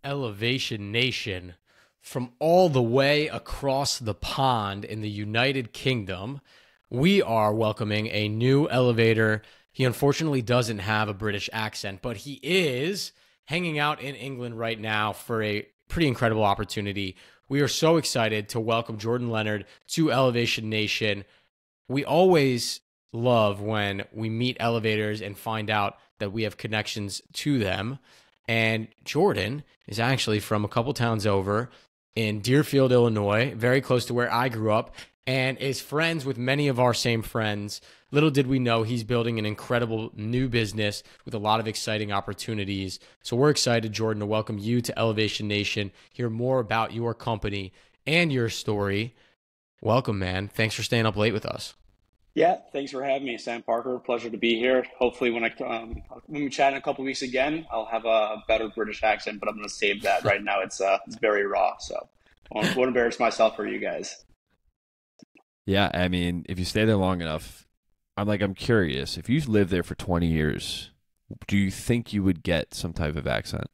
Elevation Nation, from all the way across the pond in the United Kingdom, we are welcoming a new elevator. He unfortunately doesn't have a British accent, but he is hanging out in England right now for a pretty incredible opportunity. We are so excited to welcome Jordan Leonard to Elevation Nation. We always love when we meet elevators and find out that we have connections to them. And Jordan is actually from a couple towns over in Deerfield, Illinois, very close to where I grew up, and is friends with many of our same friends. Little did we know he's building an incredible new business with a lot of exciting opportunities. So we're excited, Jordan, to welcome you to Elevation Nation, hear more about your company and your story. Welcome, man. Thanks for staying up late with us. Yeah, thanks for having me, Sam Parker. Pleasure to be here. Hopefully, when we chat in a couple weeks again, I'll have a better British accent, but I'm going to save that. Right now, it's very raw, so I won't embarrass myself for you guys. Yeah, I mean, if you stay there long enough, I'm curious. If you lived there for 20 years, do you think you would get some type of accent?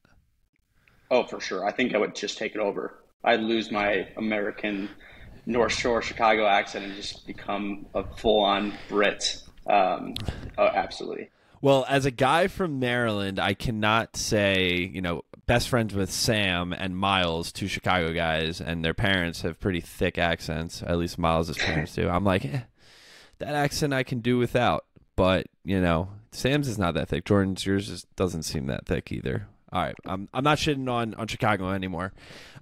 Oh, for sure. I think I would just take it over. I'd lose my American North Shore Chicago accent and just become a full-on Brit. Oh, absolutely. Well, as a guy from Maryland, I cannot say, best friends with Sam and Miles, two Chicago guys, and their parents have pretty thick accents, at least Miles' parents do. I'm like, that accent I can do without. But, Sam's is not that thick. Jordan's, yours just doesn't seem that thick either. All right, I'm not shitting on Chicago anymore.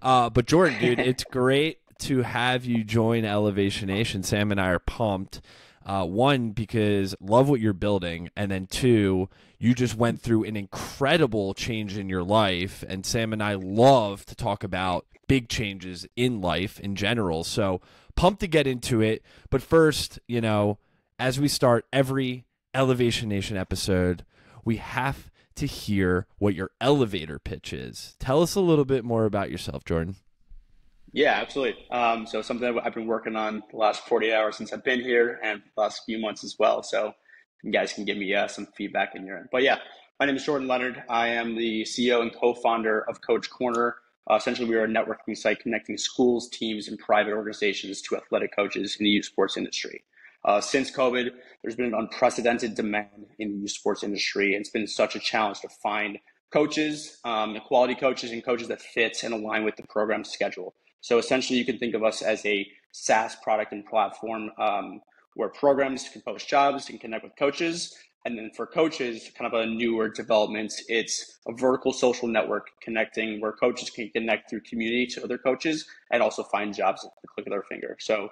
But Jordan, dude, it's great to have you join Elevation Nation. Sam and I are pumped. One, because love what you're building, and then two, you just went through an incredible change in your life, and Sam and I love to talk about big changes in life in general. So pumped to get into it. But first, as we start every Elevation Nation episode, we have to hear what your elevator pitch is. Tell us a little bit more about yourself, Jordan. Yeah, absolutely. So something that I've been working on the last 48 hours since I've been here and the last few months as well. So you guys can give me some feedback in your end. But yeah, my name is Jordan Leonard. I am the CEO and co-founder of Coach Corner. Essentially, we are a networking site connecting schools, teams, and private organizations to athletic coaches in the youth sports industry. Since COVID, there's been an unprecedented demand in the youth sports industry, and it's been such a challenge to find coaches, quality coaches, and coaches that fit and align with the program schedule. So essentially, you can think of us as a SaaS product and platform where programs can post jobs and connect with coaches. And then for coaches, kind of a newer development, it's a vertical social network connecting where coaches can connect through community to other coaches and also find jobs at the click of their finger. So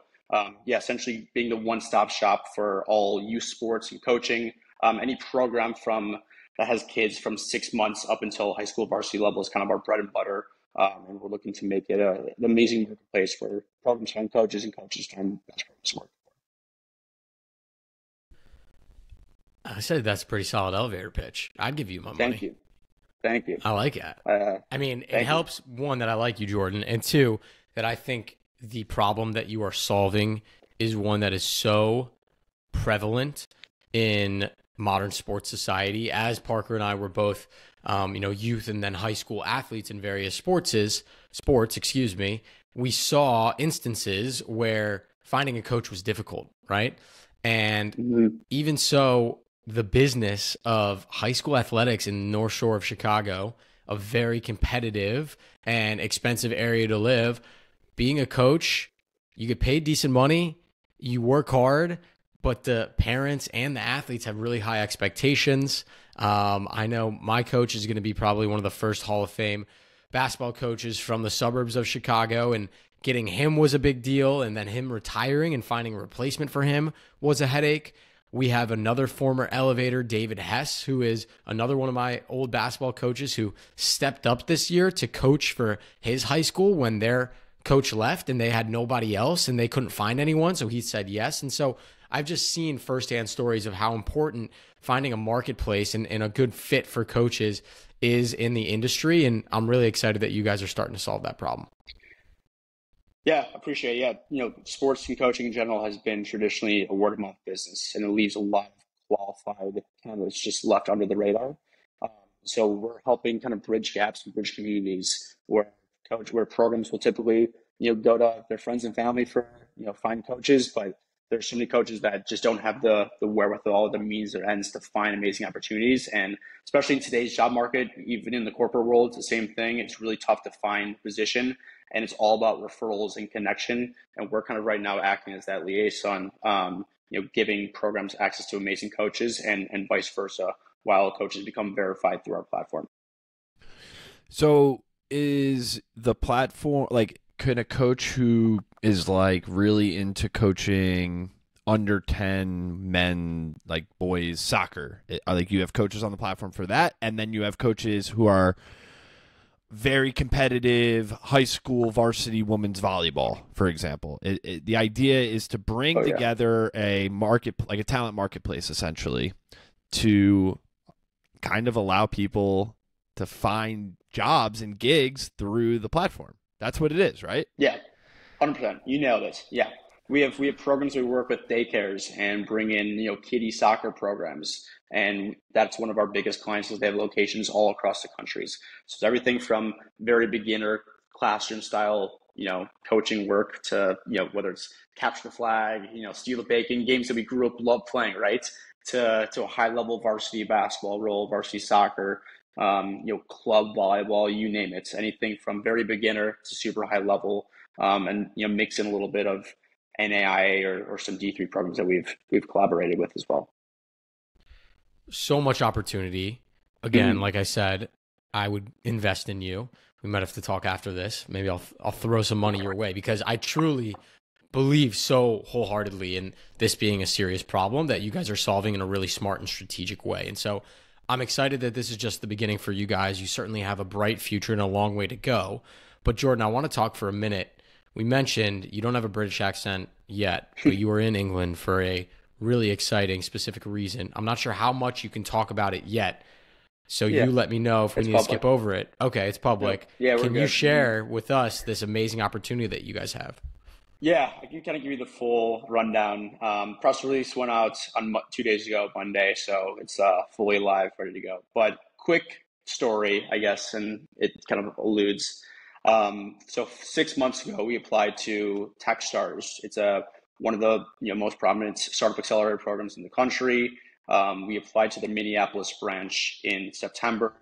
essentially being the one-stop shop for all youth sports and coaching, any program that has kids from 6 months up until high school varsity level is kind of our bread and butter. And we're looking to make it an amazing marketplace where programs find coaches and coaches find best programs work. I said that's a pretty solid elevator pitch. I'd give you my money. Thank you. I like it. It helps, one, that I like you, Jordan, and two, that I think the problem that you are solving is one that is so prevalent in modern sports society. As Parker and I were both youth and then high school athletes in various sports, we saw instances where finding a coach was difficult, right? And even so, the business of high school athletics in the North Shore of Chicago, a very competitive and expensive area to live, being a coach, you get paid decent money, you work hard, but the parents and the athletes have really high expectations. I know my coach is going to be probably one of the first Hall of Fame basketball coaches from the suburbs of Chicago, and getting him was a big deal, and then him retiring and finding a replacement for him was a headache. We have another former elevator, David Hess, who is another one of my old basketball coaches who stepped up this year to coach for his high school when their coach left and they had nobody else and they couldn't find anyone, so he said yes. And so I've just seen firsthand stories of how important finding a marketplace and a good fit for coaches is in the industry, and I'm really excited that you guys are starting to solve that problem. Yeah, appreciate it. Yeah, sports and coaching in general has been traditionally a word of mouth business, and it leaves a lot of qualified candidates just left under the radar. So we're helping kind of bridge gaps and bridge communities where programs will typically, go to their friends and family for, find coaches, but there's so many coaches that just don't have the wherewithal, the means or ends to find amazing opportunities. And especially in today's job market, even in the corporate world, it's the same thing. It's really tough to find position, and it's all about referrals and connection. And we're kind of right now acting as that liaison, giving programs access to amazing coaches and vice versa, while coaches become verified through our platform. So is the platform like, can a coach who is like really into coaching under 10 men, like boys soccer, like you have coaches on the platform for that, and then you have coaches who are very competitive high school varsity women's volleyball, for example. The idea is to bring together a market, like a talent marketplace, essentially, to kind of allow people to find jobs and gigs through the platform. That's what it is, right? Yeah, 100%. You nailed it. Yeah. We have programs we work with daycares and bring in, kiddie soccer programs. And that's one of our biggest clients, is they have locations all across the countries. So it's everything from very beginner classroom style, coaching work to, whether it's capture the flag, steal the bacon, games that we grew up love playing, right? To a high level varsity basketball role, varsity soccer, club volleyball, you name it. Anything from very beginner to super high level, and mix in a little bit of NAIA or some D3 programs that we've collaborated with as well. So much opportunity. Again, like I said, I would invest in you. We might have to talk after this. Maybe I'll throw some money your way, because I truly believe so wholeheartedly in this being a serious problem that you guys are solving in a really smart and strategic way. And so I'm excited that this is just the beginning for you guys. You certainly have a bright future and a long way to go. But Jordan, I want to talk for a minute. We mentioned you don't have a British accent yet, but you were in England for a really exciting, specific reason. I'm not sure how much you can talk about it yet. So you let me know if we need to skip over it. Okay, it's public. Yeah, can you share with us this amazing opportunity that you guys have? Yeah, I can kind of give you the full rundown. Press release went out on 2 days ago, Monday, so it's fully live, ready to go. But quick story, I guess, and it kind of alludes. So 6 months ago, we applied to Techstars. It's one of the most prominent startup accelerator programs in the country. We applied to the Minneapolis branch in September.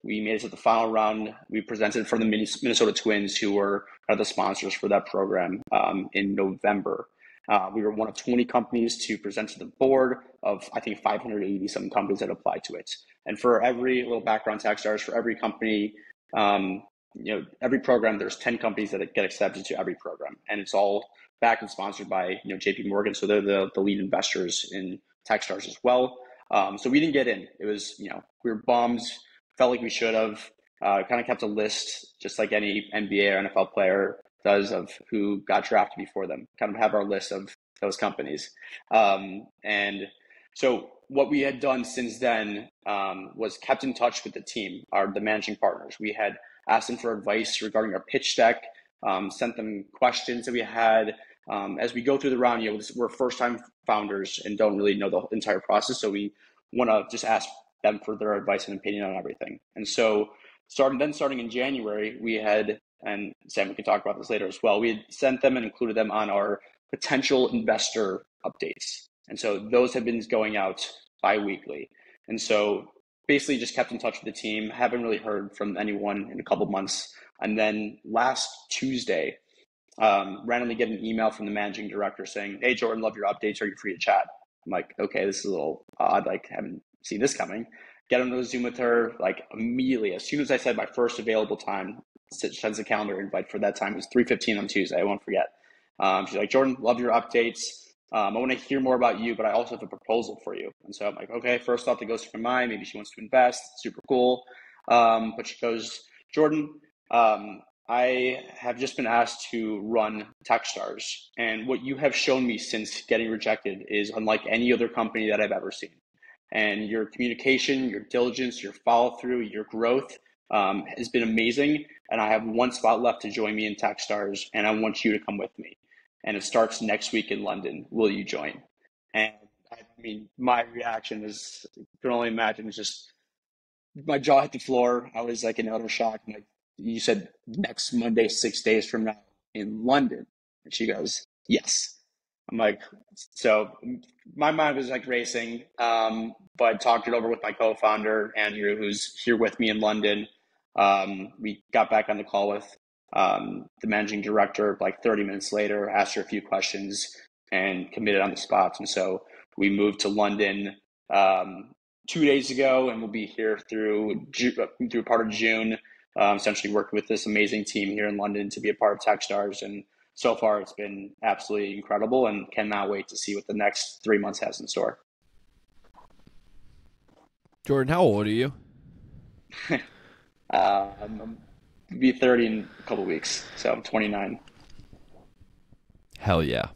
We made it to the final round. We presented for the Minnesota Twins, who were the sponsors for that program, in November. We were one of 20 companies to present to the board of, I think, 580 some companies that applied to it. And for every little background, Techstars, for every company, every program, there's 10 companies that get accepted to every program, and it's all backed and sponsored by JP Morgan. So they're the lead investors in Techstars as well. So we didn't get in. It was, we were bummed. Felt like we should have. Kind of kept a list, just like any NBA or NFL player does, of who got drafted before them. Kind of have our list of those companies. And so what we had done since then was kept in touch with the team, the managing partners. We had asked them for advice regarding our pitch deck, sent them questions that we had. As we go through the round, we're first-time founders and don't really know the entire process, so we want to just ask them for their advice and opinion on everything. And so starting in January, we had, and Sam, we can talk about this later as well, we had sent them and included them on our potential investor updates. And so those have been going out bi-weekly. And so basically just kept in touch with the team, haven't really heard from anyone in a couple months. And then last Tuesday, randomly get an email from the managing director saying, "Hey, Jordan, love your updates. Are you free to chat?" I'm like, okay, this is a little odd. Like, haven't seen this coming. Get on the Zoom with her, like, immediately. As soon as I said my first available time, sends a calendar invite for that time. It was 3:15 on Tuesday. I won't forget. She's like, "Jordan, love your updates. I want to hear more about you, but I also have a proposal for you." And so I'm like, okay, first thought that goes through my mind, maybe she wants to invest. Super cool. But she goes, "Jordan, I have just been asked to run Techstars, and what you have shown me since getting rejected is unlike any other company that I've ever seen. And your communication, your diligence, your follow-through, your growth has been amazing, and I have one spot left to join me in Techstars, and I want you to come with me. And it starts next week in London. Will you join?" And I mean, my reaction is, you can only imagine, just my jaw hit the floor. I was like in utter shock. I'm like, you said next Monday, 6 days from now in London. And she goes, yes. I'm like, so my mind was like racing. But I talked it over with my co-founder, Andrew, who's here with me in London. We got back on the call with the managing director like 30 minutes later, asked her a few questions and committed on the spot. And so we moved to London 2 days ago, and we'll be here through part of June. Essentially worked with this amazing team here in London to be a part of Techstars, and so far it's been absolutely incredible, and cannot wait to see what the next 3 months has in store. Jordan, how old are you? I'm be 30 in a couple weeks, so I'm 29. Hell yeah,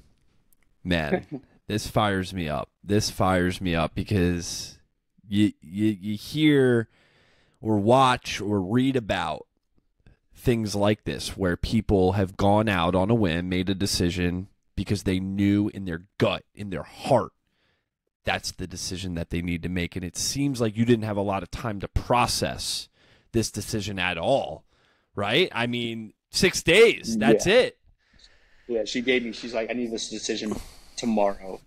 man! This fires me up. This fires me up because you hear or watch or read about things like this where people have gone out on a whim, made a decision because they knew in their gut, in their heart, that's the decision that they need to make. And it seems like you didn't have a lot of time to process this decision at all, right? I mean, 6 days, that's it. Yeah, she's like, I need this decision tomorrow.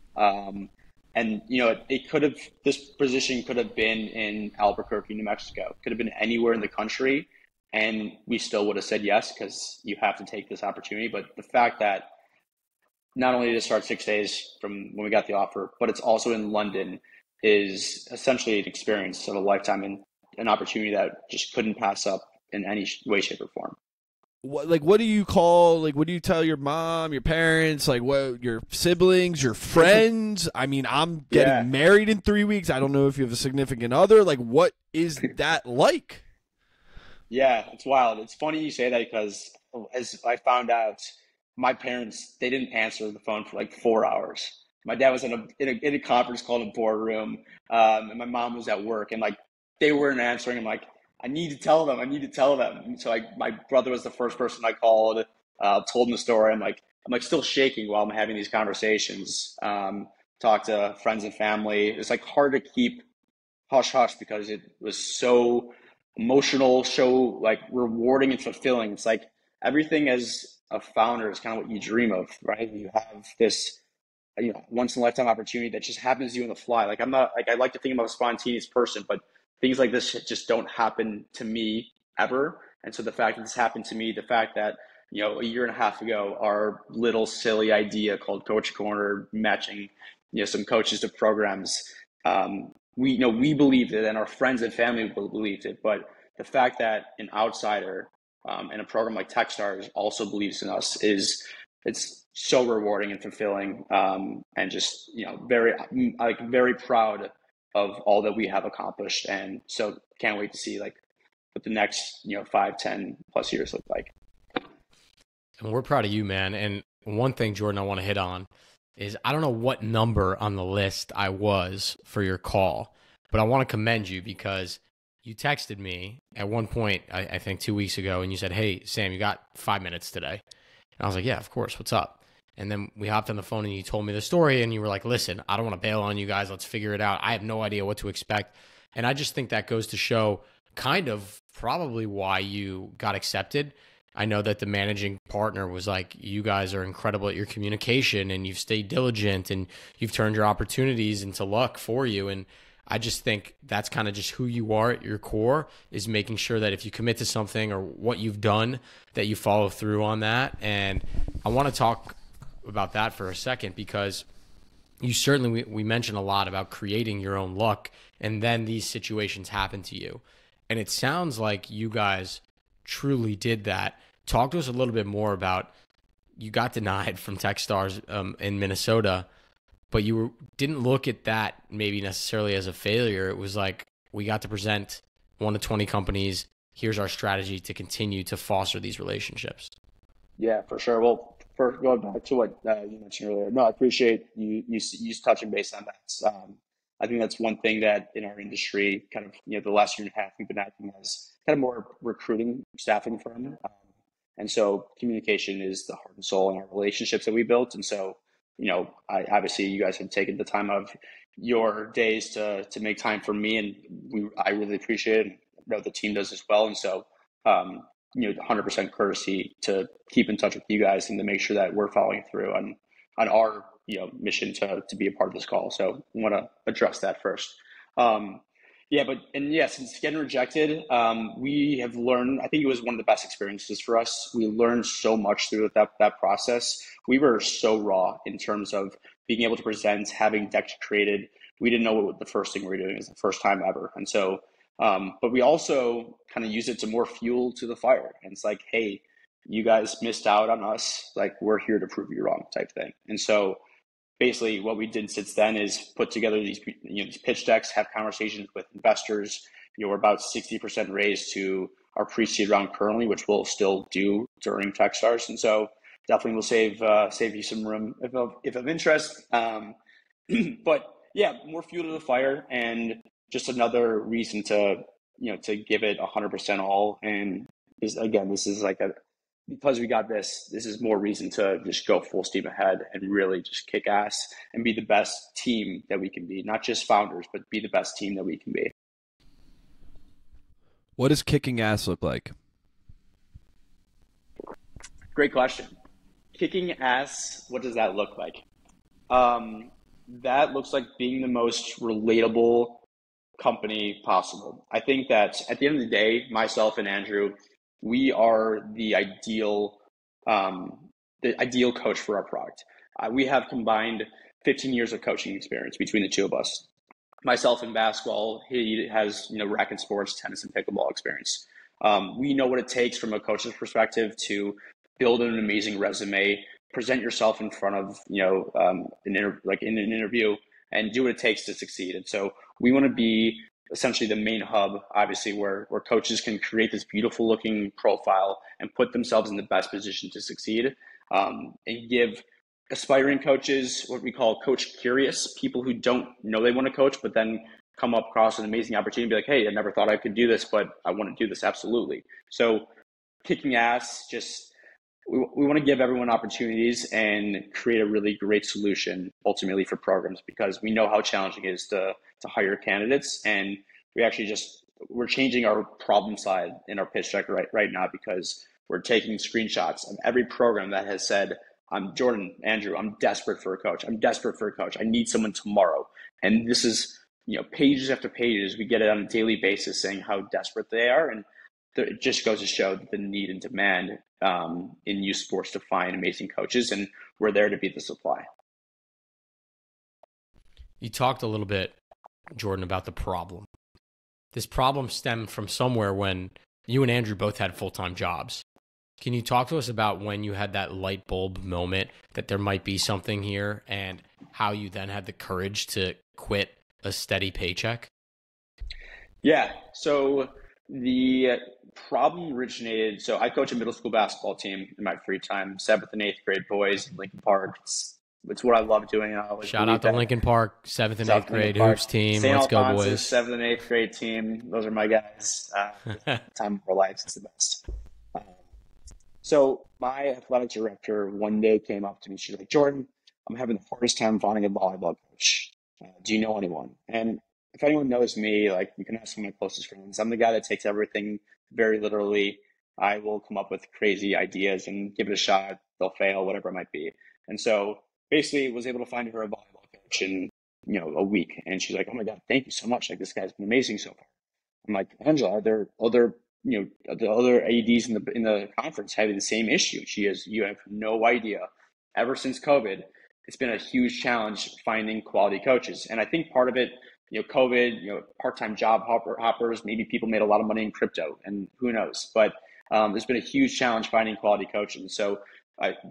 And, this position could have been in Albuquerque, New Mexico, could have been anywhere in the country, and we still would have said yes, because you have to take this opportunity. But the fact that not only did it start 6 days from when we got the offer, but it's also in London is essentially an experience of a lifetime and an opportunity that just couldn't pass up in any way, shape, or form. What do you tell your mom, your parents, what your siblings, your friends? I mean, I'm getting married in 3 weeks. I don't know if you have a significant other. What is that like? Yeah, it's wild. It's funny you say that, because as I found out, my parents, they didn't answer the phone for like 4 hours. My dad was in a conference call in a boardroom, and my mom was at work, and they weren't answering. I'm like, I need to tell them. And so my brother was the first person I called, told him the story. I'm like still shaking while I'm having these conversations. Talk to friends and family. It's hard to keep hush hush because it was so emotional, so rewarding and fulfilling. It's like everything as a founder is kind of what you dream of, right? You have this once in a lifetime opportunity that just happens to you on the fly. I like to think I'm a spontaneous person, but things like this just don't happen to me ever. And so the fact that this happened to me, the fact that, a year and a half ago, our little silly idea called Coach Corner, matching, some coaches to programs, we believed it, and our friends and family believed it. But the fact that an outsider in a program like Techstars also believes in us it's so rewarding and fulfilling, and just very proud of all that we have accomplished. And so can't wait to see what the next 5, 10 plus years look like. And we're proud of you, man. And one thing, Jordan, I want to hit on is I don't know what number on the list I was for your call, but I want to commend you because you texted me at one point, I think 2 weeks ago, and you said, hey, Sam, you got 5 minutes today? And I was like, yeah, of course. What's up? And then we hopped on the phone and you told me the story and you were like, listen, I don't want to bail on you guys. Let's figure it out. I have no idea what to expect. And I just think that goes to show kind of probably why you got accepted. I know that the managing partner was like, you guys are incredible at your communication and you've stayed diligent and you've turned your opportunities into luck for you. And I just think that's kind of just who you are at your core, is making sure that if you commit to something or what you've done, that you follow through on that. And I want to talk about that for a second, because you certainly, we mentioned a lot about creating your own luck, and then these situations happen to you. And it sounds like you guys truly did that. Talk to us a little bit more about, you got denied from Techstars in Minnesota, but you didn't look at that maybe necessarily as a failure. It was like, we got to present 1 to 20 companies. Here's our strategy to continue to foster these relationships. Yeah, for sure. Well, for going back to what you mentioned earlier, no, I appreciate you touching base on that. I think that's one thing that in our industry, kind of, the last year and a half, we've been acting as kind of more recruiting staffing firm. And so communication is the heart and soul in our relationships that we built. And so, obviously you guys have taken the time of your days to make time for me, and I really appreciate it. I know the team does as well, and so 100% courtesy to keep in touch with you guys and to make sure that we're following through on our mission to be a part of this call. So I want to address that first. Since getting rejected, we have learned, I think it was one of the best experiences for us. We learned so much through that process. We were so raw in terms of being able to present, having decks created. We didn't know what the first thing we were doing. It was the first time ever. And so, but we also kind of use it to more fuel to the fire. And it's like, hey, you guys missed out on us. Like, we're here to prove you wrong type thing. And so basically what we did since then is put together these pitch decks, have conversations with investors. We're about 60% raised to our pre-seed round currently, which we'll still do during Techstars. And so definitely will save you some room if of interest. But yeah, more fuel to the fire, and just another reason to give it 100% all. And this is like because we got this is more reason to just go full steam ahead and really just kick ass and be the best team that we can be. Not just founders, but be the best team that we can be. What does kicking ass look like? Great question. Kicking ass, what does that look like? That looks like being the most relatable company possible. I think that at the end of the day, myself and Andrew, we are the ideal coach for our product. We have combined 15 years of coaching experience between the two of us. Myself in basketball, he has racket sports, tennis, and pickleball experience. We know what it takes from a coach's perspective to build an amazing resume, present yourself in front of in an interview, and do what it takes to succeed. And so we want to be essentially the main hub, obviously, where coaches can create this beautiful looking profile and put themselves in the best position to succeed, and give aspiring coaches what we call coach curious, people who don't know they want to coach, but then come up across an amazing opportunity and be like, hey, I never thought I could do this, but I want to do this. Absolutely. So kicking ass, we want to give everyone opportunities and create a really great solution ultimately for programs, because we know how challenging it is to hire candidates. And we're changing our problem side in our pitch deck right now, because we're taking screenshots of every program that has said, I'm Jordan, Andrew, I'm desperate for a coach. I'm desperate for a coach. I need someone tomorrow. And this is, pages after pages. We get it on a daily basis saying how desperate they are. And it just goes to show the need and demand in youth sports to find amazing coaches, and we're there to be the supply. You talked a little bit, Jordan, about the problem. This problem stemmed from somewhere when you and Andrew both had full-time jobs. Can you talk to us about when you had that light bulb moment that there might be something here, and how you then had the courage to quit a steady paycheck? Yeah. So the problem originated. So I coach a middle school basketball team in my free time, 7th and 8th grade boys in Lincoln Park. It's what I love doing. Shout out to Lincoln Park, 7th and 8th grade hoops team. Let's go, boys. 7th and 8th grade team. Those are my guys. Time of our lives. It's the best. So my athletic director one day came up to me. She's like, Jordan, I'm having the hardest time finding a volleyball coach. Do you know anyone? And if anyone knows me, like, you can ask some of my closest friends. I'm the guy that takes everything very literally. I will come up with crazy ideas and give it a shot. They'll fail, whatever it might be. And so basically was able to find her a volleyball coach in, a week. And she's like, oh my God, thank you so much. Like, this guy's been amazing so far. I'm like, Angela, are there other, the other ADs in the conference having the same issue? You have no idea. Ever since COVID, it's been a huge challenge finding quality coaches. And I think part of it, COVID, part-time job hoppers, maybe people made a lot of money in crypto, and who knows, but there's been a huge challenge finding quality coaches. So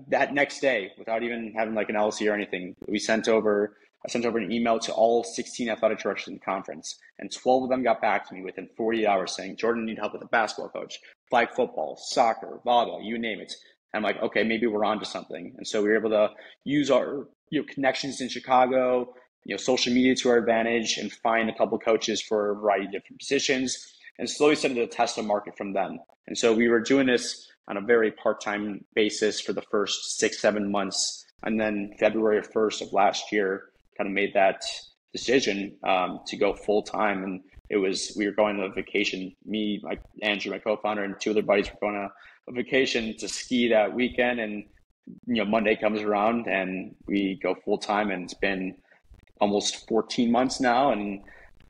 that next day, without even having like an LC or anything, I sent over an email to all 16 athletic directors in the conference, and 12 of them got back to me within 48 hours saying, Jordan, need help with a basketball coach, flag football, soccer, volleyball, you name it. And I'm like, okay, maybe we're onto something. And so we were able to use our connections in Chicago, social media to our advantage, and find a couple coaches for a variety of different positions, and slowly started to test the market from them. And so we were doing this on a very part-time basis for the first 6-7 months. And then February 1st of last year, kind of made that decision to go full time. And we were going on a vacation. Me, Andrew, my co-founder, and two other buddies were going on a vacation to ski that weekend. And Monday comes around and we go full time, and it's been almost 14 months now. And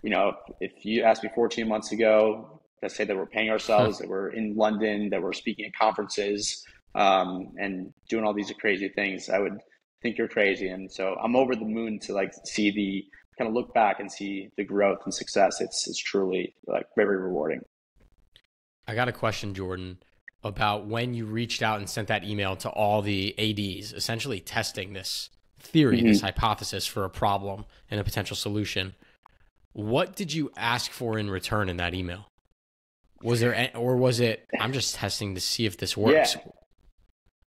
if you asked me 14 months ago, let's say that we're paying ourselves, that we're in London, that we're speaking at conferences, and doing all these crazy things, I would think you're crazy. And so I'm over the moon to see the kind of look back and see the growth and success. It's truly very rewarding. I got a question, Jordan, about when you reached out and sent that email to all the ADs, essentially testing this theory, this hypothesis for a problem and a potential solution. What did you ask for in return in that email? Was it, I'm just testing to see if this works? Yeah.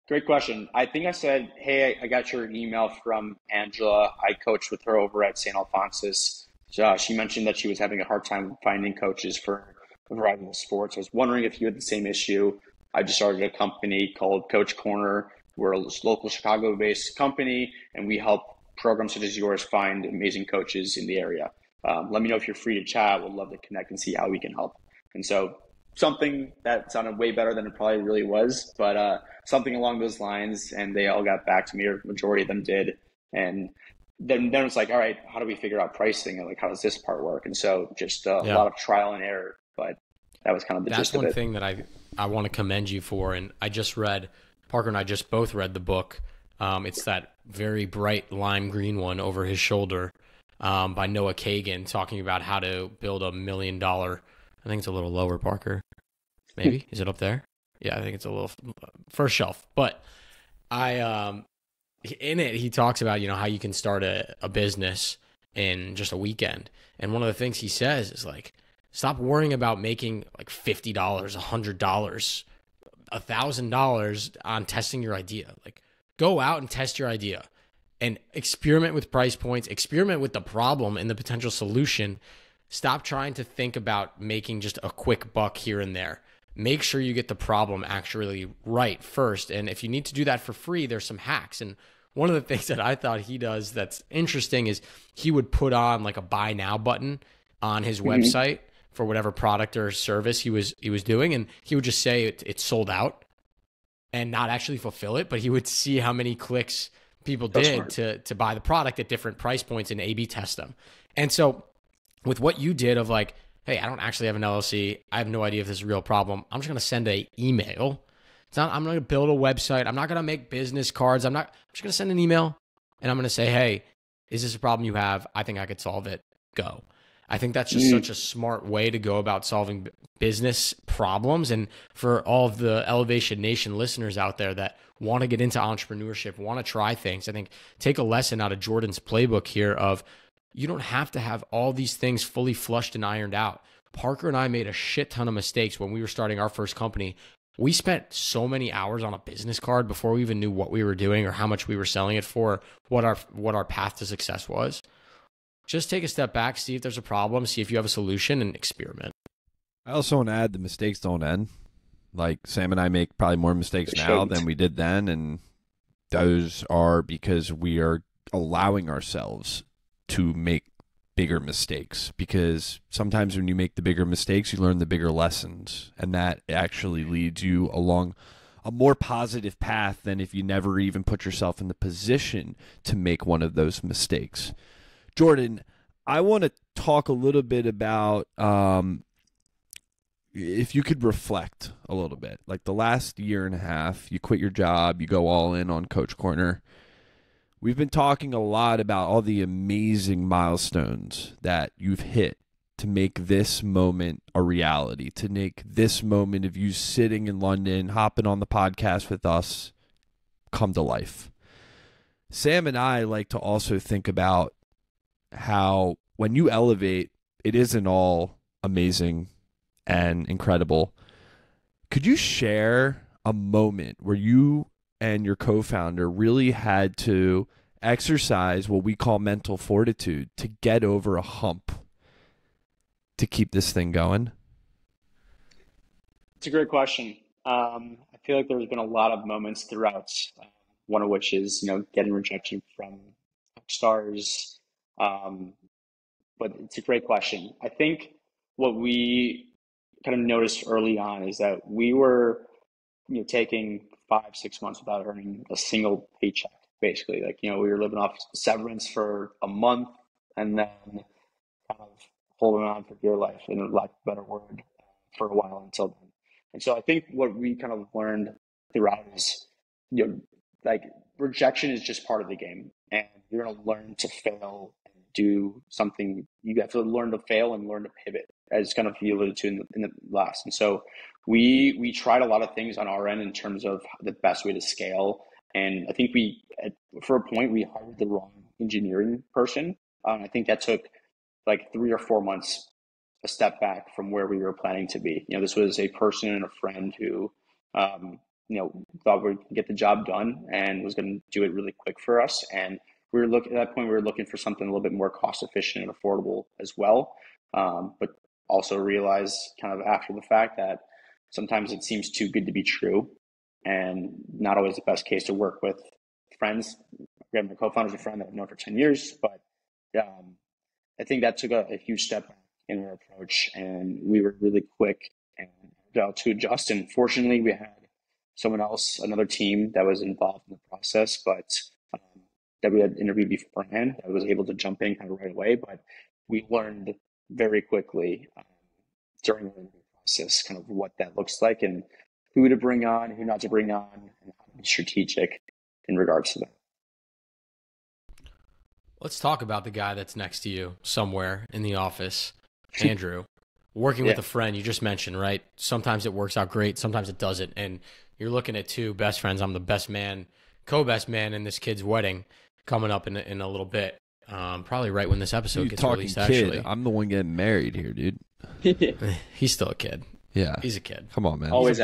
Great question. I think I said, hey, I got your email from Angela. I coached with her over at St. Alphonsus. She mentioned that she was having a hard time finding coaches for a variety of sports. I was wondering if you had the same issue. I just started a company called Coach Corner. We're a local Chicago-based company, and we help programs such as yours find amazing coaches in the area. Let me know if you're free to chat. We'd love to connect and see how we can help. And so something that sounded way better than it probably really was, but something along those lines, and they all got back to me, or majority of them did. And then it's like, all right, how do we figure out pricing, and how does this part work? And so just a lot of trial and error, but that was kind of the gist of it. That's one thing that I want to commend you for. And I just read, Parker and I just both read the book. It's that very bright lime green one over his shoulder, by Noah Kagan, talking about how to build $1 million. I think it's a little lower, Parker. Maybe. Is it up there? Yeah, I think it's a little first shelf. But in it, he talks about, how you can start a business in just a weekend. And one of the things he says is stop worrying about making $50, $100, $1,000 on testing your idea. Go out and test your idea and experiment with price points, experiment with the problem and the potential solution. Stop trying to think about making just a quick buck here and there. Make sure you get the problem actually right first. And if you need to do that for free, there's some hacks. And one of the things that I thought he does that's interesting is he would put on a buy now button on his website for whatever product or service he was doing. And he would just say it's sold out and not actually fulfill it, but he would see how many clicks people did to buy the product at different price points and A/B test them. And so with what you did of hey, I don't actually have an LLC. I have no idea if this is a real problem. I'm just going to send an email. I'm going to build a website. I'm not going to make business cards. I'm just going to send an email, and I'm going to say, hey, is this a problem you have? I think I could solve it. Go. I think that's just such a smart way to go about solving business problems. And for all of the Elevation Nation listeners out there that want to get into entrepreneurship, want to try things, I think take a lesson out of Jordan's playbook here of, you don't have to have all these things fully flushed and ironed out. Parker and I made a shit ton of mistakes when we were starting our first company. We spent so many hours on a business card before we even knew what we were doing or how much we were selling it for, what our path to success was. Just take a step back, see if there's a problem, see if you have a solution, and experiment. I also want to add, the mistakes don't end. Sam and I make probably more mistakes now than we did then, and those are because we are allowing ourselves to make bigger mistakes, because sometimes when you make the bigger mistakes, you learn the bigger lessons, and that actually leads you along a more positive path than if you never even put yourself in the position to make one of those mistakes. Jordan, I want to talk a little bit about if you could reflect a little bit. The last year and a half, you quit your job, you go all in on Coach Corner. We've been talking a lot about all the amazing milestones that you've hit to make this moment a reality, to make this moment of you sitting in London, hopping on the podcast with us, come to life. Sam and I like to also think about how when you elevate, it isn't all amazing and incredible. Could you share a moment where you and your co-founder really had to exercise what we call mental fortitude to get over a hump to keep this thing going? It's a great question. I feel like there's been a lot of moments throughout, one of which is, getting rejection from Techstars, but it's a great question. I think what we kind of noticed early on is that we were, taking 5, 6 months without earning a single paycheck, basically. Like, we were living off severance for a month and then kind of holding on for dear life, in lack of a better word, for a while until then. And so I think what we kind of learned throughout is, like, rejection is just part of the game, and you're going to learn to fail and do something. You have to learn to fail and learn to pivot, as kind of you alluded to in the last. And so we tried a lot of things on our end in terms of the best way to scale. And I think for a point, we hired the wrong engineering person. I think that took like 3 or 4 months, a step back from where we were planning to be. This was a person and a friend who, thought we'd get the job done and was going to do it really quick for us. And at that point, we were looking for something a little bit more cost efficient and affordable as well. But also realized kind of after the fact that sometimes it seems too good to be true and not always the best case to work with friends. Again, my co-founder's a friend that I've known for 10 years, but I think that took a huge step back in our approach, and we were really quick and to adjust. And fortunately, we had someone else, another team that was involved in the process, but that we had interviewed beforehand, that was able to jump in kind of right away. But we learned very quickly during the interview process kind of what that looks like and who to bring on, who not to bring on, and how to be strategic in regards to that. Let's talk about the guy that's next to you somewhere in the office, Andrew. Working with a friend, you just mentioned, right? Sometimes it works out great, sometimes it doesn't. And you're looking at 2 best friends. I'm the best man, co-best man in this kid's wedding coming up in a little bit. Probably right when this episode gets released, kid. actually. I'm the one getting married here, dude. He's still a kid. Yeah. He's a kid. Come on, man. Always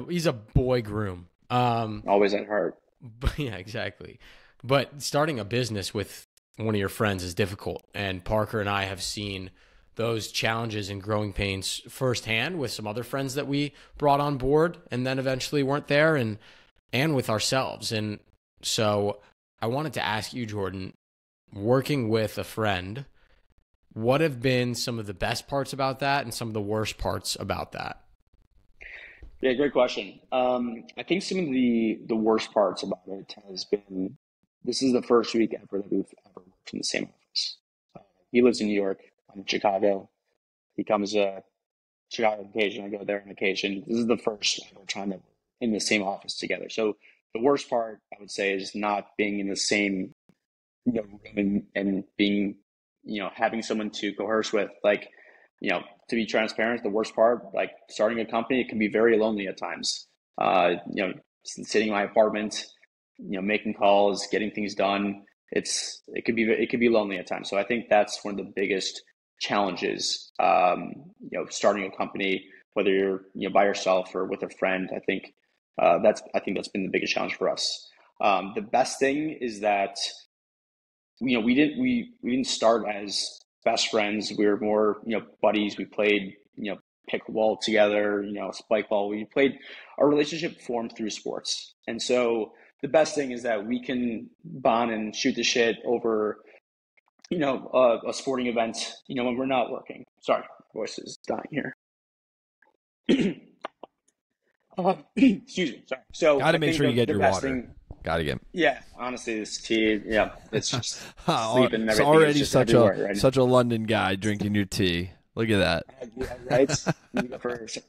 he's a boy groom. Always at heart. But, yeah, exactly. But starting a business with one of your friends is difficult. And Parker and I have seen those challenges and growing pains firsthand with some other friends that we brought on board and then eventually weren't there, and with ourselves. And so I wanted to ask you, Jordan, working with a friend, what have been some of the best parts about that and some of the worst parts about that? Yeah, great question. I think some of the worst parts about it has been, this is the first week ever that we've ever worked in the same office. He lives in New York. I'm in Chicago. He comes to Chicago on occasion. I go there on occasion. This is the first ever time that we're in the same office together. So the worst part, I would say, is not being in the same room and being, having someone to coerce with. Like, to be transparent, the worst part, like starting a company, it can be very lonely at times. Sitting in my apartment, making calls, getting things done. It could be lonely at times. So I think that's one of the biggest challenges. Starting a company, whether you're by yourself or with a friend. I think that's been the biggest challenge for us. The best thing is that we didn't start as best friends. We were more buddies. We played pickleball together, spike ball. Our relationship formed through sports, and so the best thing is that we can bond and shoot the shit over a sporting event when we're not working. Sorry, my voice is dying here. Excuse me. Sorry. So gotta make sure you get your water. Gotta get. Yeah, honestly, this tea. Yeah, it's just sleeping and everything. It's already just such a London guy drinking your tea. Look at that. Yeah, right.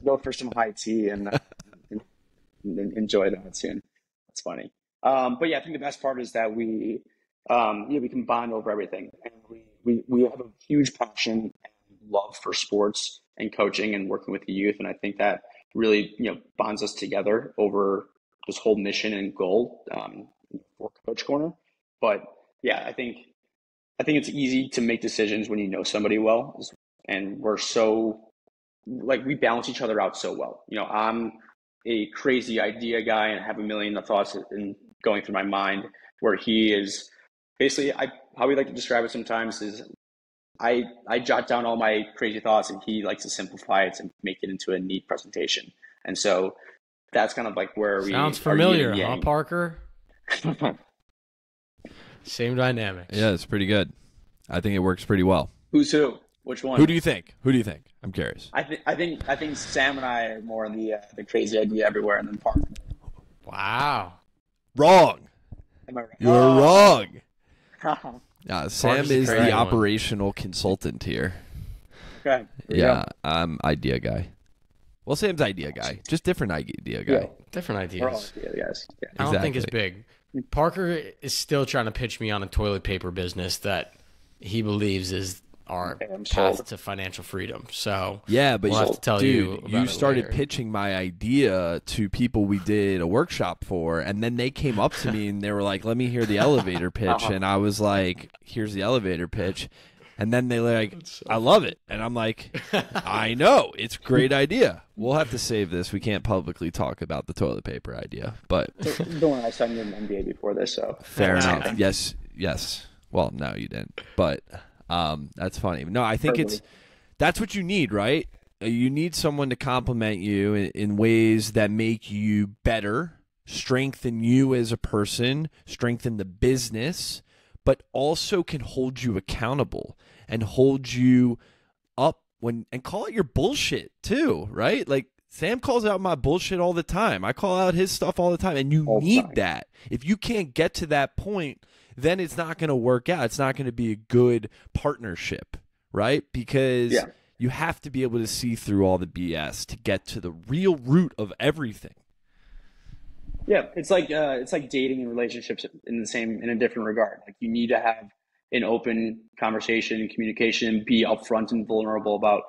Go for some high tea and enjoy that soon. That's funny. But yeah, I think the best part is that we can bond over everything, and we have a huge passion and love for sports and coaching and working with the youth, and I think that really bonds us together over this whole mission and goal for Coach Corner. But yeah, I think it's easy to make decisions when you know somebody well, and we're so we balance each other out so well. I'm a crazy idea guy and have a million of thoughts going through my mind, where he is basically, how we like to describe it sometimes is I jot down all my crazy thoughts and he likes to simplify it and make it into a neat presentation. And so that's kind of where we sounds familiar, huh, Parker? Same dynamics. Yeah, it's pretty good. I think it works pretty well. Who's who? Which one? Who do you think? I'm curious. I think Sam and I are more in the crazy idea everywhere, and then Park. Wow. Wrong. Am I right? You're wrong. Sam is the is crazy the one. operational consultant here. Okay. Yeah, I'm idea guy. Well, Sam's idea guy, just different idea guy. Yeah. Different We're all ideas. guys. Yeah. I don't think it's Exactly. big. Parker is still trying to pitch me on a toilet paper business that he believes is our Okay, I'm path sold. to financial freedom. So Yeah, but we'll have to tell you dude, about you it started later. pitching my idea to people we did a workshop for, and then they came up to me and they were like, "Let me hear the elevator pitch," and I was like, "Here's the elevator pitch." And then they were like, I love it. And I'm like, I know. It's a great idea. We'll have to save this. We can't publicly talk about the toilet paper idea. But Don't worry, I signed an NDA before this, so fair Same enough. thing. Yes. Well, no, you didn't. But that's funny. No, I think that's what you need, right? You need someone to compliment you in ways that make you better, strengthen you as a person, strengthen the business, but also can hold you accountable and hold you up and call out your bullshit too, right? Like Sam calls out my bullshit all the time. I call out his stuff all the time, and you All the need time. that. If you can't get to that point, then it's not going to work out. It's not going to be a good partnership, right? Because you have to be able to see through all the BS to get to the real root of everything. Yeah, it's like dating and relationships in a different regard. Like you need to have an open conversation and communication, be upfront and vulnerable about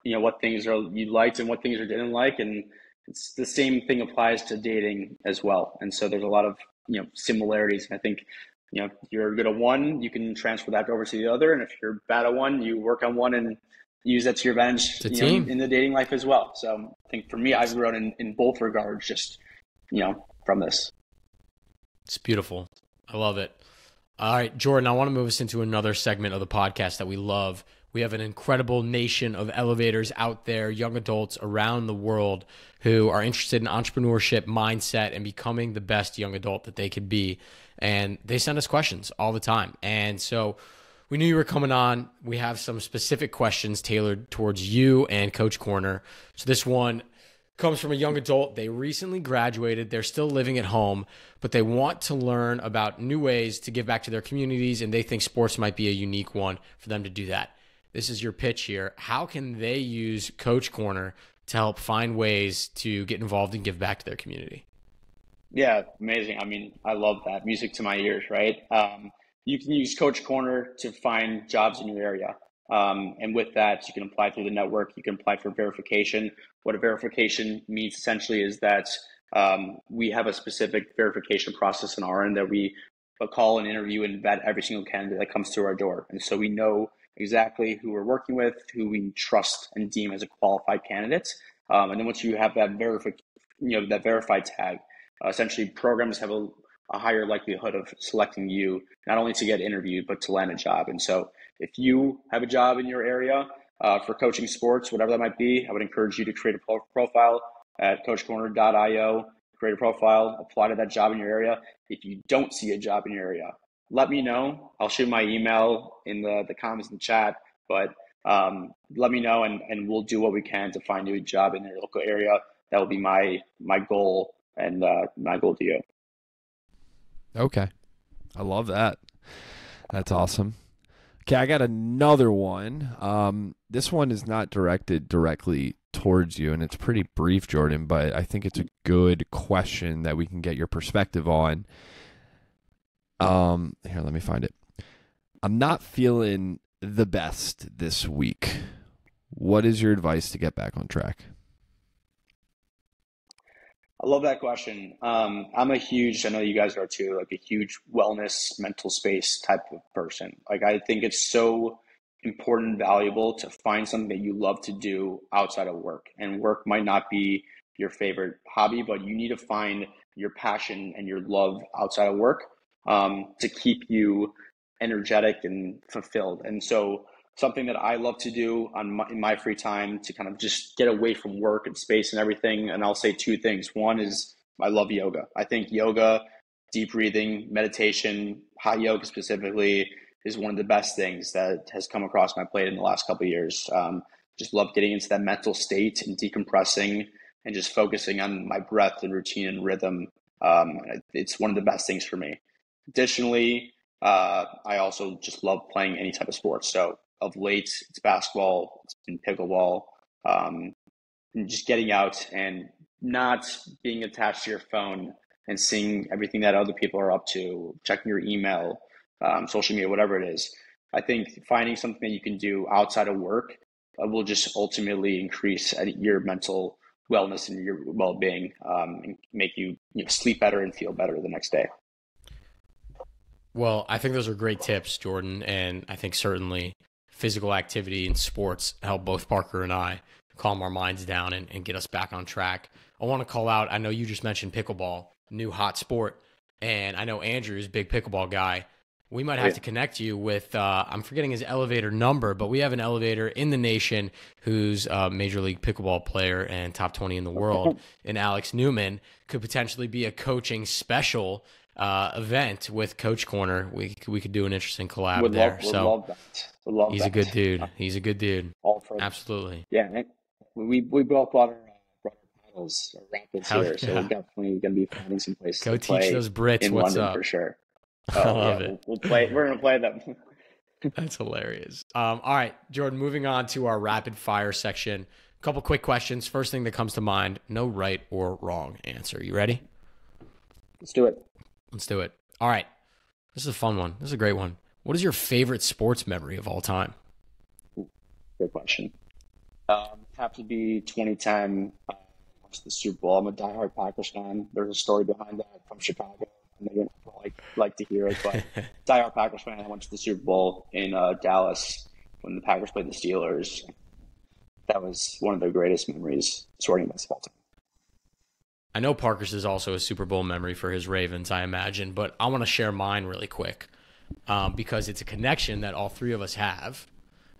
what things you liked and what things you didn't like, and it's the same thing applies to dating as well. And so there's a lot of similarities. And I think if you're good at one, you can transfer that over to the other, and if you're bad at one, you work on one and use that to your advantage in the dating life as well. So I think for me, I've grown in both regards, just from this. It's beautiful. I love it. All right, Jordan, I want to move us into another segment of the podcast that we love. We have an incredible nation of elevators out there, young adults around the world who are interested in entrepreneurship, mindset, and becoming the best young adult that they could be. And they send us questions all the time. And so we knew you were coming on. We have some specific questions tailored towards you and Coach Corner. So this one comes from a young adult. They recently graduated. They're still living at home, but they want to learn about new ways to give back to their communities, and they think sports might be a unique one for them to do that. This is your pitch here. How can they use Coach Corner to help find ways to get involved and give back to their community? Yeah, amazing. I mean, I love that. Music to my ears, right? You can use Coach Corner to find jobs in your area. And with that, you can apply through the network. You can apply for verification. What a verification means essentially is that we have a specific verification process on our end that we call and interview and vet every single candidate that comes through our door. And so we know exactly who we're working with, who we trust and deem as a qualified candidate. And then once you have that that verified tag, essentially programs have a higher likelihood of selecting you, not only to get interviewed, but to land a job. And so if you have a job in your area for coaching sports, whatever that might be, I would encourage you to create a profile at coachcorner.io, create a profile, apply to that job in your area. If you don't see a job in your area, let me know. I'll shoot my email in the comments in the chat, but let me know and we'll do what we can to find you a job in your local area. That will be my goal and my goal to you. Okay. I love that. That's awesome. Okay, I got another one. This one is not directed directly towards you, and it's pretty brief, Jordan, but I think it's a good question that we can get your perspective on. Here, let me find it. I'm not feeling the best this week. What is your advice to get back on track? I love that question. I'm I know you guys are too, like a huge wellness, mental space type of person. Like I think it's so important and valuable to find something that you love to do outside of work. And work might not be your favorite hobby, but you need to find your passion and your love outside of work to keep you energetic and fulfilled. And so something that I love to do in my free time to kind of just get away from work and space and everything. And I'll say two things. One is I love yoga. I think yoga, deep breathing, meditation, hot yoga specifically, is one of the best things that has come across my plate in the last couple of years. Just love getting into that mental state and decompressing and just focusing on my breath and routine and rhythm. It's one of the best things for me. Additionally, I also just love playing any type of sports. So of late, it's basketball, it's been pickleball, and just getting out and not being attached to your phone and seeing everything that other people are up to, checking your email, social media, whatever it is. I think finding something that you can do outside of work will just ultimately increase your mental wellness and your well-being, and make you sleep better and feel better the next day. Well, I think those are great tips, Jordan, and I think certainly physical activity and sports help both Parker and I calm our minds down and get us back on track. I want to call out, I know you just mentioned pickleball, new hot sport, and I know Andrew's a big pickleball guy. We might have to connect you with, I'm forgetting his elevator number, but we have an elevator in the nation who's a Major League Pickleball player and top 20 in the world, and Alex Newman could potentially be a coaching special event with Coach Corner. We could do an interesting collab there. Love that. He's a good dude. He's a good dude. All for Absolutely. Yeah, we both brought our paddles, our rapids here, so we're definitely going to be finding some places Go to teach play those Brits in what's London up. for sure. I love it. We'll play. We're going to play them. That's hilarious. All right, Jordan, moving on to our rapid fire section. A couple quick questions. First thing that comes to mind, no right or wrong answer. You ready? Let's do it. Let's do it. All right. This is a fun one. This is a great one. What is your favorite sports memory of all time? Good question. Have to be 2010. The Super Bowl. I'm a diehard Packers fan. There's a story behind that from Chicago. I know you don't like to hear it, but diehard Packers fan. I went to the Super Bowl in Dallas when the Packers played the Steelers. That was one of the greatest memories, sporting events of all time. I know Parker's is also a Super Bowl memory for his Ravens, I imagine, but I want to share mine really quick because it's a connection that all three of us have.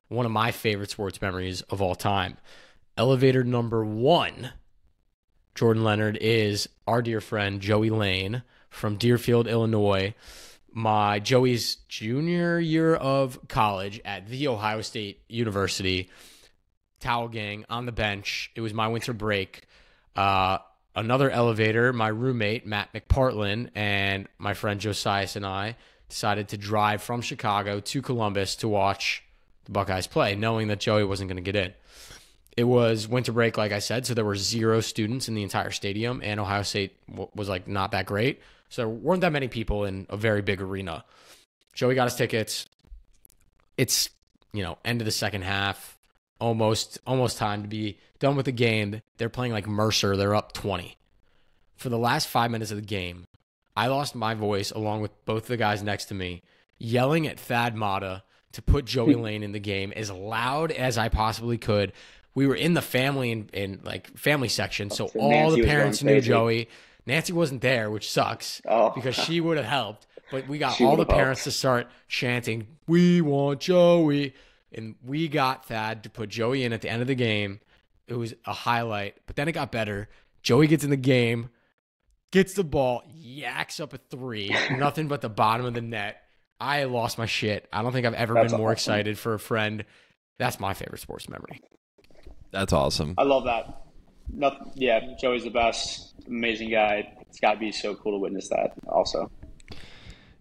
One of my favorite sports memories of all time. Elevator number 1, Jordan, is our dear friend Joey Lane from Deerfield, Illinois. Joey's junior year of college at The Ohio State University. Towel gang on the bench. It was my winter break. Another elevator, my roommate, Matt McPartlin, and my friend Josias and I decided to drive from Chicago to Columbus to watch the Buckeyes play, knowing that Joey wasn't going to get in. It was winter break, like I said, so there were 0 students in the entire stadium, and Ohio State was not that great. So there weren't that many people in a very big arena. Joey got his tickets. It's, end of the second half, almost time to be done with the game. They're playing like Mercer. They're up 20. For the last 5 minutes of the game, I lost my voice along with both the guys next to me, yelling at Thad Matta to put Joey Lane in the game as loud as I possibly could. We were in the family family section, so all Nancy the parents knew crazy. Joey. Nancy wasn't there, which sucks because she would have helped. But we got She all the would've parents to start chanting, "We want Joey," and we got Thad to put Joey in at the end of the game. It was a highlight, but then it got better. Joey gets in the game, gets the ball, yaks up a 3, nothing but the bottom of the net. I lost my shit. I don't think I've ever been more excited for a friend. That's my favorite sports memory. That's awesome. I love that. Joey's the best. Amazing guy. It's got to be so cool to witness that also.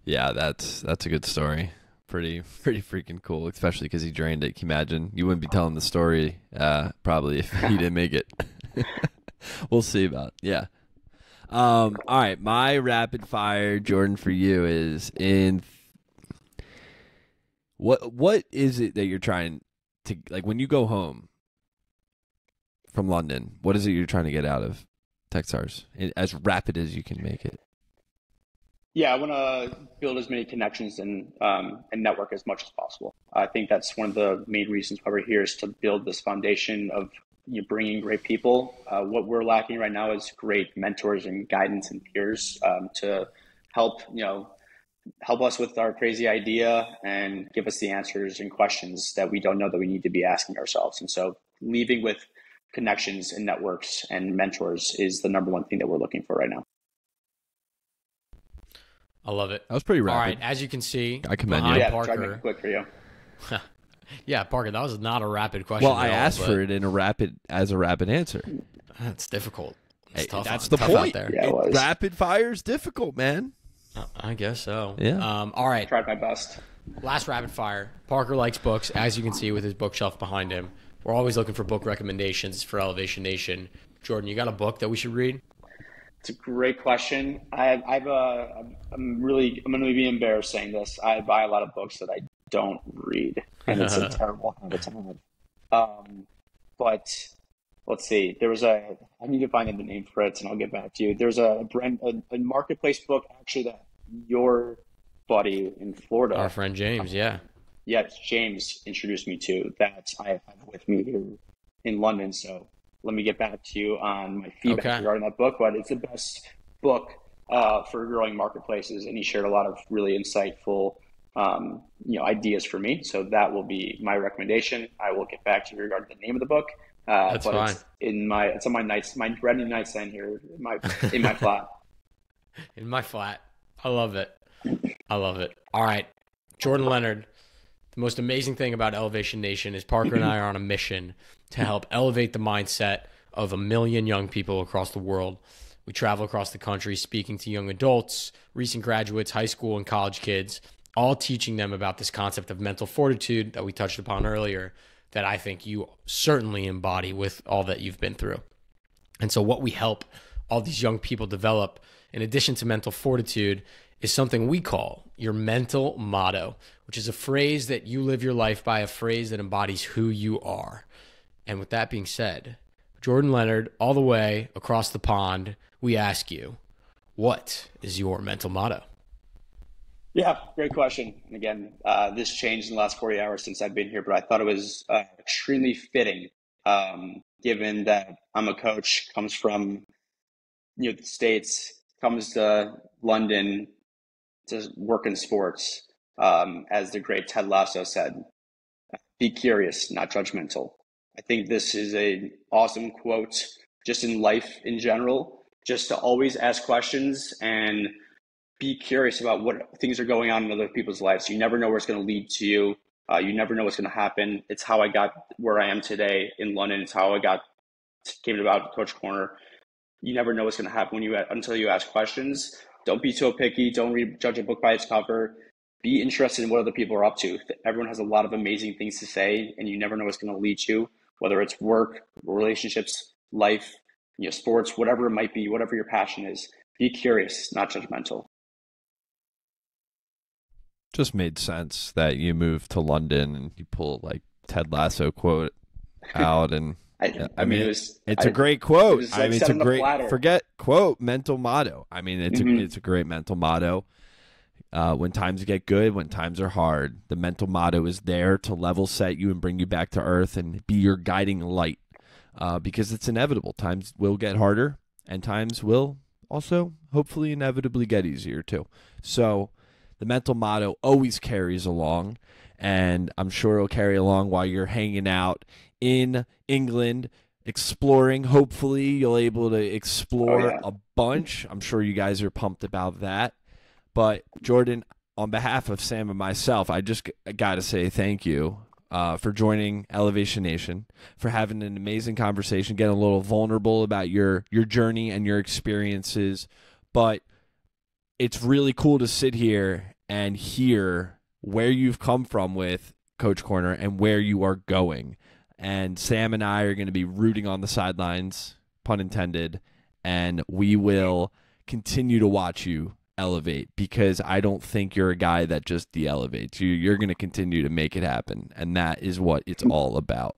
Yeah, that's a good story. Pretty freaking cool, especially because he drained it. Can you imagine? You wouldn't be telling the story probably if he didn't make it. We'll see about it. Yeah. All right, my rapid fire, Jordan, for you is in what is it that you're trying to, like, when you go home from London, what is it you're trying to get out of Techstars as rapid as you can make it? Yeah, I want to build as many connections and network as much as possible. I think that's one of the main reasons why we're here, is to build this foundation of bringing great people. What we're lacking right now is great mentors and guidance and peers to help us with our crazy idea and give us the answers and questions that we don't know that we need to be asking ourselves. And so leaving with connections and networks and mentors is the number one thing that we're looking for right now. I love it. That was pretty All rapid. right, as you can see, I commend behind you. Yeah, try to make Parker. it quick for you. Yeah, Parker, that was not a rapid question. Well, I at all, asked but for it in a rapid answer. That's difficult. It's Hey, tough. that's the tough point. out there. Yeah, it was. Rapid fire is difficult, man. I guess so. Yeah. All right. Tried my best. Last rapid fire. Parker likes books, as you can see with his bookshelf behind him. We're always looking for book recommendations for Elevation Nation. Jordan, you got a book that we should read? It's a great question. I'm going to be embarrassed saying this. I buy a lot of books that I don't read, and it's a terrible habit to have. But let's see. I need to find the name for it, and I'll get back to you. There's a marketplace book actually that your buddy in Florida, Our friend James, yeah. yes, James introduced me to that I have with me here in London. So let me get back to you on my feedback regarding that book. But it's the best book for growing marketplaces, and he shared a lot of really insightful ideas for me. So that will be my recommendation. I will get back to you regarding the name of the book. That's but fine. It's on my brand new nightstand here in my flat. In my flat. I love it. I love it. All right. Jordan Leonard, the most amazing thing about Elevation Nation is Parker and I are on a mission to help elevate the mindset of 1 million young people across the world. We travel across the country speaking to young adults, recent graduates, high school and college kids, all teaching them about this concept of mental fortitude that we touched upon earlier that I think you certainly embody with all that you've been through. And so what we help all these young people develop, in addition to mental fortitude, is something we call your mental motto, which is a phrase that you live your life by, a phrase that embodies who you are. And with that being said, Jordan Leonard, all the way across the pond, we ask you, what is your mental motto? Yeah, great question. And again, this changed in the last 40 hours since I've been here, but I thought it was extremely fitting, given that I'm a coach, comes from the States, comes to London to work in sports. As the great Ted Lasso said, be curious, not judgmental. I think this is an awesome quote just in life in general, just to always ask questions and be curious about what things are going on in other people's lives. You never know where it's going to lead to you. You never know what's going to happen. It's how I got where I am today in London. It's how I came about Coach Corner. You never know what's going to happen until you ask questions. Don't be so picky. Don't judge a book by its cover. Be interested in what other people are up to. Everyone has a lot of amazing things to say, and you never know what's going to lead you, whether it's work, relationships, life, sports, whatever it might be, whatever your passion is. Be curious, not judgmental. Just made sense that you moved to London and you pull like Ted Lasso quote out, and I mean it's a great quote. I mean, it's a great mental motto. I mean, it's a great mental motto. When times get good, when times are hard, the mental motto is there to level set you and bring you back to earth and be your guiding light. Because it's inevitable. Times will get harder, and times will also hopefully inevitably get easier too. So the mental motto always carries along, and I'm sure it'll carry along while you're hanging out in England, exploring. Hopefully you'll able to explore a bunch. I'm sure you guys are pumped about that. But Jordan, on behalf of Sam and myself, I just got to say thank you for joining Elevation Nation, for having an amazing conversation, getting a little vulnerable about your journey and your experiences. But it's really cool to sit here and hear where you've come from with Coach Corner and where you are going. And Sam and I are going to be rooting on the sidelines, pun intended, and we will continue to watch you elevate, because I don't think you're a guy that just de-elevates. You're going to continue to make it happen, and that is what it's all about.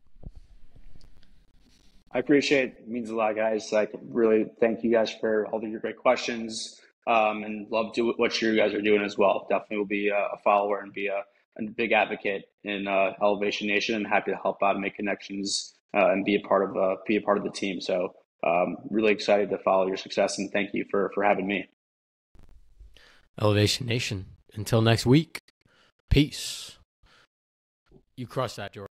I appreciate it. It means a lot, guys. I really thank you guys for all of your great questions, and love what you guys are doing as well. Definitely will be a follower and be a big advocate in Elevation Nation, and happy to help out and make connections and be a part of the team. So really excited to follow your success, and thank you for having me. Elevation Nation. Until next week, peace. You crushed that, Jordan.